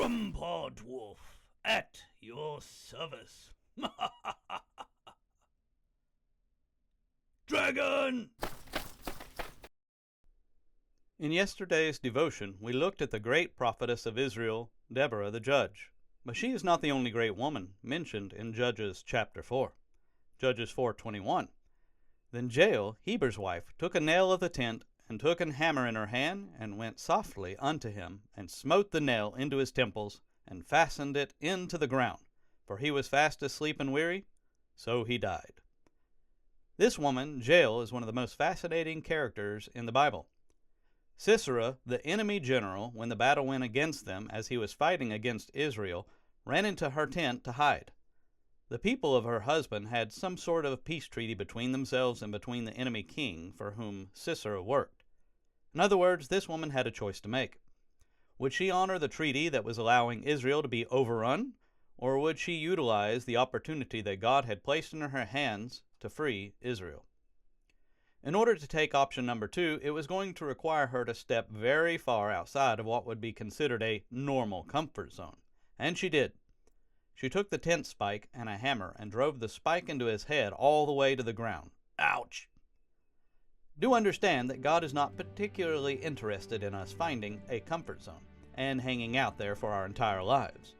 GrumpaDwarf at your service. Dragon! In yesterday's devotion, we looked at the great prophetess of Israel, Deborah the judge. But she is not the only great woman mentioned in Judges chapter 4. Judges 4:21. Then Jael, Heber's wife, took a nail of the tent, and took an hammer in her hand, and went softly unto him, and smote the nail into his temples, and fastened it into the ground. For he was fast asleep and weary, so he died. This woman, Jael, is one of the most fascinating characters in the Bible. Sisera, the enemy general, when the battle went against them as he was fighting against Israel, ran into her tent to hide. The people of her husband had some sort of peace treaty between themselves and between the enemy king for whom Sisera worked. In other words, this woman had a choice to make. Would she honor the treaty that was allowing Israel to be overrun, or would she utilize the opportunity that God had placed in her hands to free Israel? In order to take option number 2, it was going to require her to step very far outside of what would be considered a normal comfort zone. And she did. She took the tent spike and a hammer and drove the spike into his head all the way to the ground. Ouch! Do understand that God is not particularly interested in us finding a comfort zone and hanging out there for our entire lives.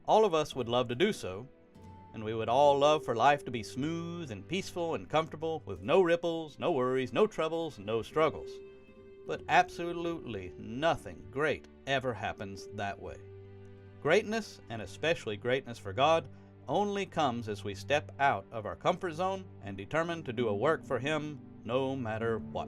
All of us would love to do so, and we would all love for life to be smooth and peaceful and comfortable with no ripples, no worries, no troubles, no struggles. But absolutely nothing great ever happens that way. Greatness, and especially greatness for God, only comes as we step out of our comfort zone and determine to do a work for Him no matter what.